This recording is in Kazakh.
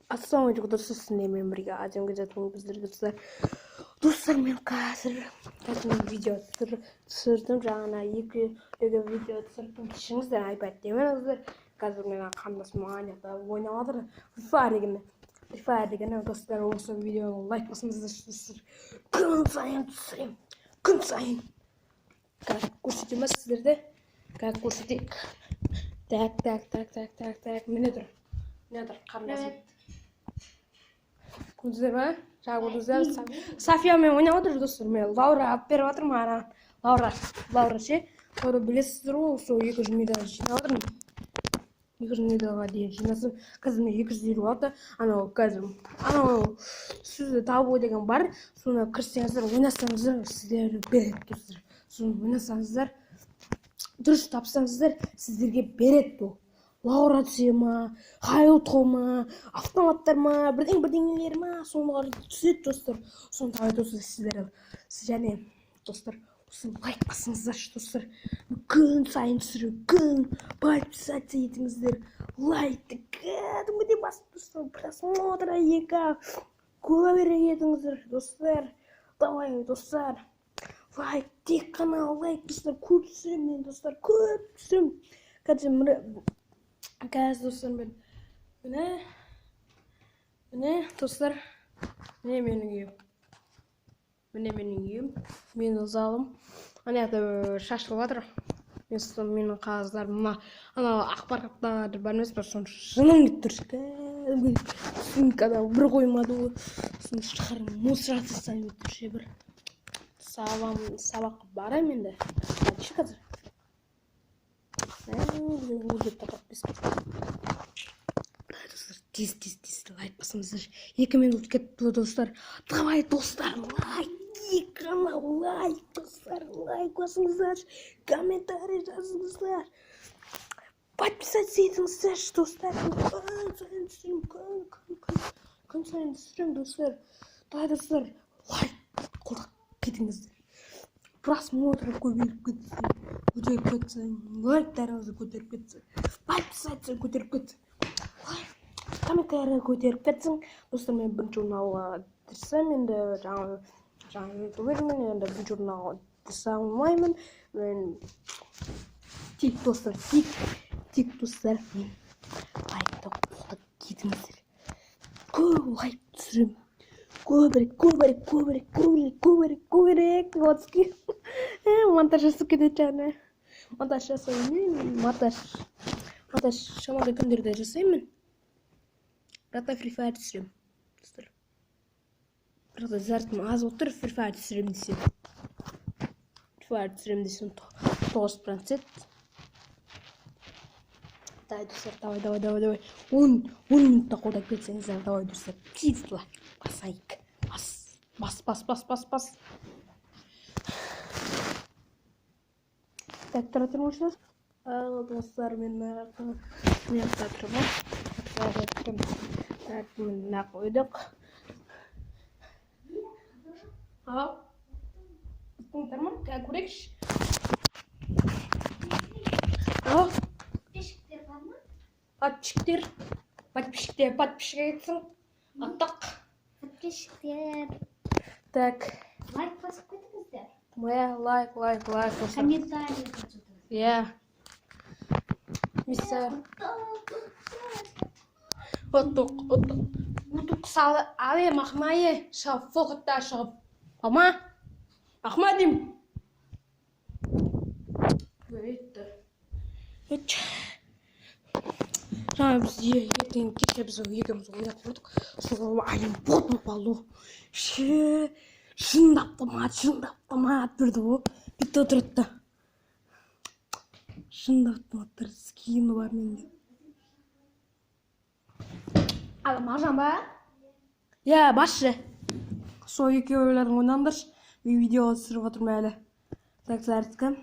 Assalamualaikum dostlar, sizinle ben birge acem geçatım bizler dostlar. Dostlar men қазір video түсірдім, жаңа екі видео түсірдім. Кешіріңіздер, айпад демеңіздер. Қазір мен қандасым Аняда ойнап жатыр. Free деген достар, осы видеоны лайк басыңыздар достар. Күн сайын түсіремін. Күн сайын. Көрсетемін сіздерде. Как көрсетейік. Так. Міне тұр қандасым. Көрдіңіздер ме? Жаңа көрдіңіздер. Софиямен ойнап отыр достар. Мен Лаура алып беріп жатырмын ана. Лаура ше. Лаура білесіздер ғой, сол 200 медаль жинап жатырмын. 200 медальға дейін жинасам, қазір мен 250 алды. Анау қазір сізді табу деген бар. Соны кірсеңіздер, ойнасаңыздар, сіздерге береді достар. Соны ойнасаңыздар, дұрыс тапсаңыздар, сіздерге береді бұл. Лаура түсе ма, хайотқа ма, автоматтар ма, бірдеңелер ма, сонылар түседі достар. Соны табай достар сіздер. Және достар, осы лайк басыңыздар достар. Күн сайын түсіру, күн подписаться етіңіздер. Лайкты кәдімгідей басып достар, просмотра екі көбірек етіңіздер достар. Давай достар, лайк, тек қана лайк достар, көп түсіремін достар, көп түсіремін. Қазір достар, міне достар, міне менің үйім, менің залым. Анаяқта шашылып жатыр. Менің қағаздарым, анау ақпараттар бар емес пе, соны жыным кетіп тұр. Сумкада бір қоймады ғой. Соны шығарып мусор тастайын деп тұр ше бір. Сабаққа барамын енді. Қазір. Тез лайк басыңыздар. 2 минут кетті достар. Давай достар, лайк достар, лайк басыңыздар, комментарий жазыңыздар, подписаться етіңіздер достар. Күн сайын түсіремін достар. Давай достар, лайк қолдап кетіңіздер. Просмотр көбейіп кетсін, лайктарыңызды көтеріп кетсін, подписаться көтеріп кетсін, комментарий көтеріп кетсін. Достар, мен бірінші журналға тірсем, енді жаңа ютубермен, енді бірінші журналға тірсе алмаймын. Мен тек достар, мен лайкты қолдап кетіңіздер. Көп лайк түсіремін. Көбірек. Монтаж жасап кетеді жаңа. Монтаж жасаймын. Монтаж шамалы күндерде жасаймын. Бірақ Free Fire түсіремін. Бірақ зәртім аз отыр, Free Fire түсіремін десем. 9%. Давай. 10 минутта қолдап кетсеңіздер, давай достар. Тез лайк басайық. Бас. Так, тұра тұрмышыз. Достар, мен мына тұрмын. Так, мына қойдық. Бұқтыңдармын, көрекш. Подписчиктер бар ма? Подписчиктер етсің. Аттық. Подписчиктер. Так. Лайк басып кетіңіздер. Лайк. Комментарий жазыңыздар. Я. Мистер. Утук салы али махмайы шап фоқытта шығып. Ама? Ахмадим. Жаңа біз ертең кеше біз екеуміз ойнап көрдік. Сол айым бот болу. Шындап томат бірді ғой. Бітті отырытты. Шындап томаттар скиіні бар менде. Алы мағжан ба? Я, басшы. Сол екеулерін ойнандыршы. Видео түсіріп отырмын әлі. Так, сәртікім.